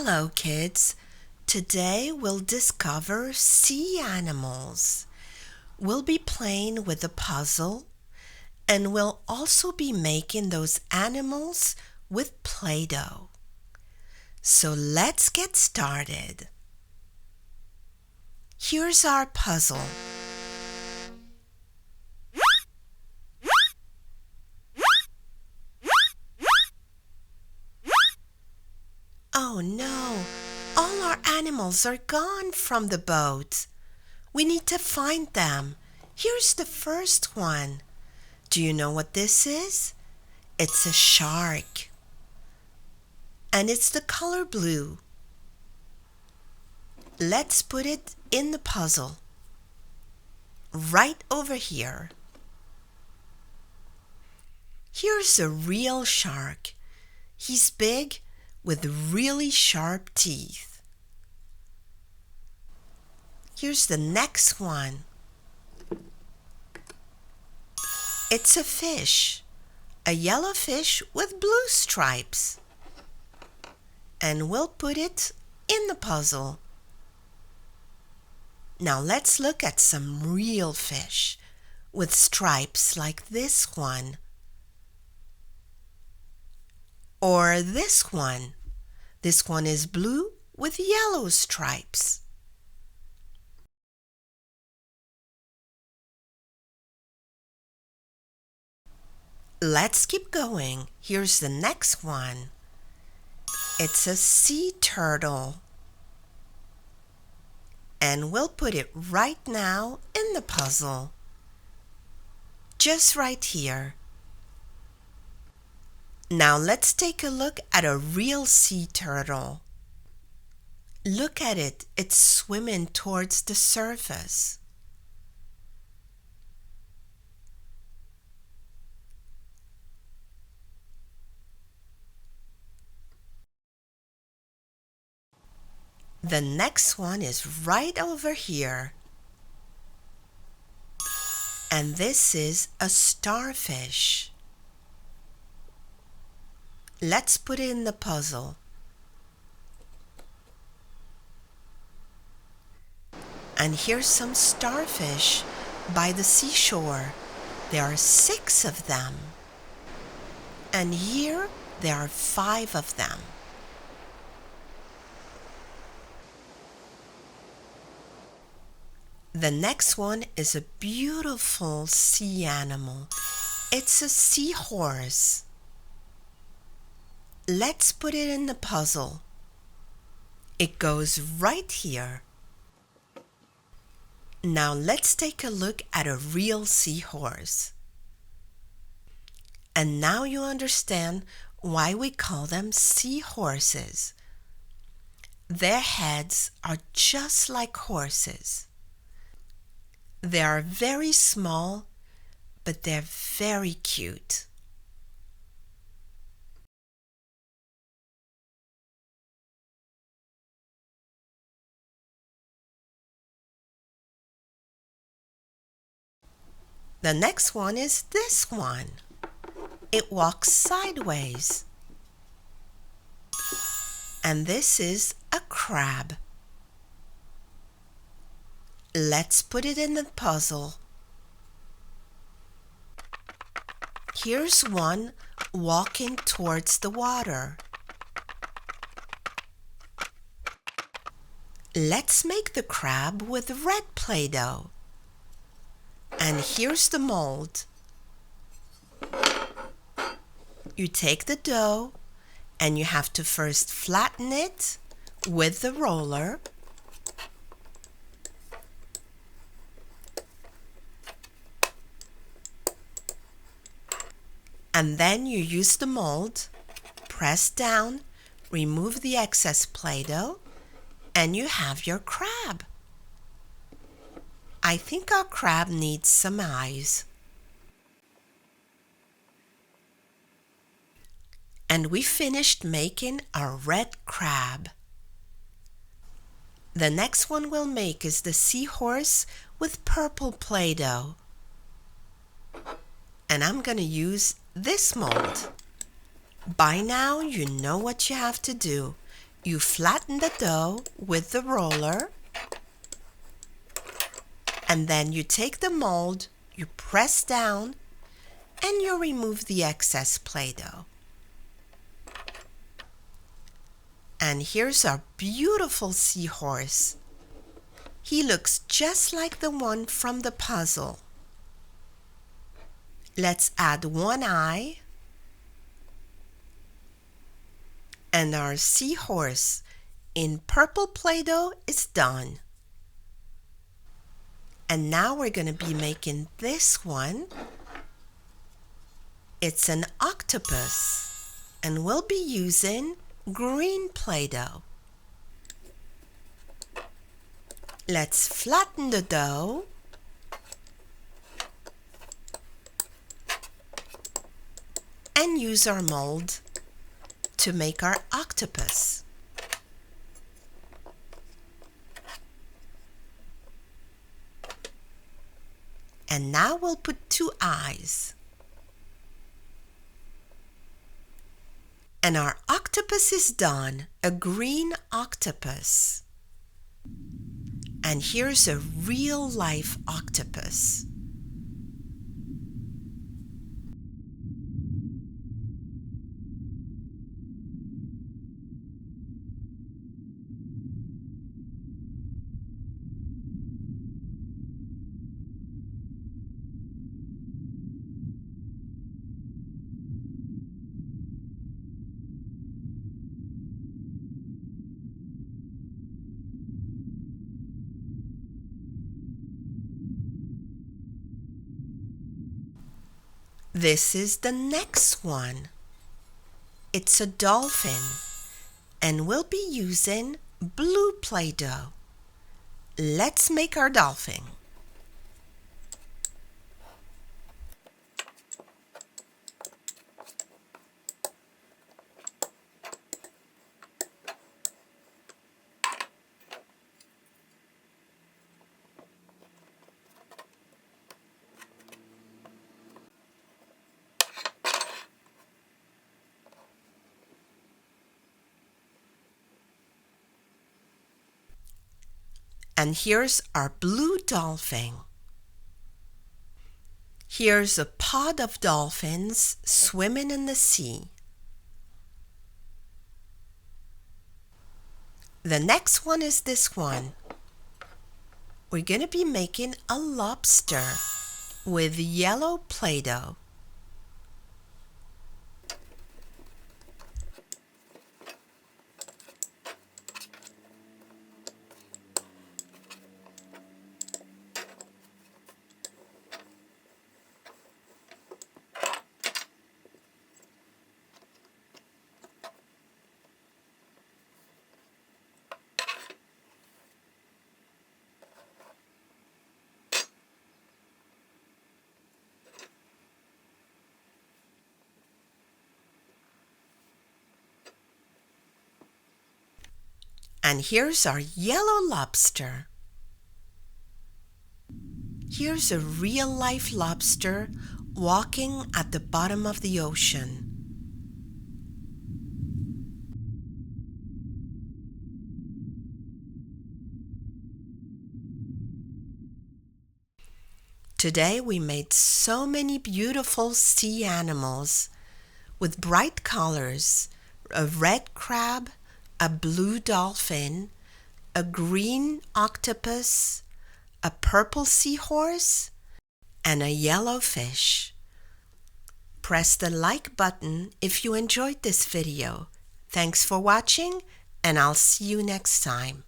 Hello, kids. Today we'll discover sea animals. We'll be playing with the puzzle, and we'll also be making those animals with Play-Doh. So let's get started. Here's our puzzle. Oh no, all our animals are gone from the boat. We need to find them. Here's the first one. Do you know what this is? It's a shark. And it's the color blue. Let's put it in the puzzle. Right over here. Here's a real shark. He's big with really sharp teeth. Here's the next one. It's a fish, a yellow fish with blue stripes. And we'll put it in the puzzle. Now let's look at some real fish with stripes like this one. Or this one. This one is blue with yellow stripes. Let's keep going. Here's the next one. It's a sea turtle. And we'll put it right now in the puzzle. Just right here. Now let's take a look at a real sea turtle. Look at it. It's swimming towards the surface. The next one is right over here. And this is a starfish. Let's put it in the puzzle. And here's some starfish by the seashore. There are 6 of them. And here there are 5 of them. The next one is a beautiful sea animal. It's a seahorse. Let's put it in the puzzle. It goes right here. Now let's take a look at a real seahorse. And now you understand why we call them seahorses. Their heads are just like horses. They are very small, but they're very cute. The next one is this one. It walks sideways. And this is a crab. Let's put it in the puzzle. Here's one walking towards the water. Let's make the crab with red Play-Doh. And here's the mold. You take the dough and you have to first flatten it with the roller. And then you use the mold, press down, remove the excess Play-Doh, and you have your crab. I think our crab needs some eyes. And we finished making our red crab. The next one we'll make is the seahorse with purple Play-Doh. And I'm going to use this mold. By now you know what you have to do. You flatten the dough with the roller, and then you take the mold, you press down, and you remove the excess Play-Doh. And here's our beautiful seahorse. He looks just like the one from the puzzle. Let's add one eye, and our seahorse in purple Play-Doh is done. And now we're going to be making this one. It's an octopus, and we'll be using green Play-Doh. Let's flatten the dough and use our mold to make our octopus. And now we'll put two eyes. And our octopus is done, a green octopus. And here's a real life octopus. This is the next one. It's a dolphin, and we'll be using blue Play-Doh. Let's make our dolphin. And here's our blue dolphin. Here's a pod of dolphins swimming in the sea. The next one is this one. We're going to be making a lobster with yellow Play-Doh. And here's our yellow lobster. Here's a real-life lobster walking at the bottom of the ocean. Today we made so many beautiful sea animals with bright colors, a red crab, a blue dolphin, a green octopus, a purple seahorse, and a yellow fish. Press the like button if you enjoyed this video. Thanks for watching, and I'll see you next time.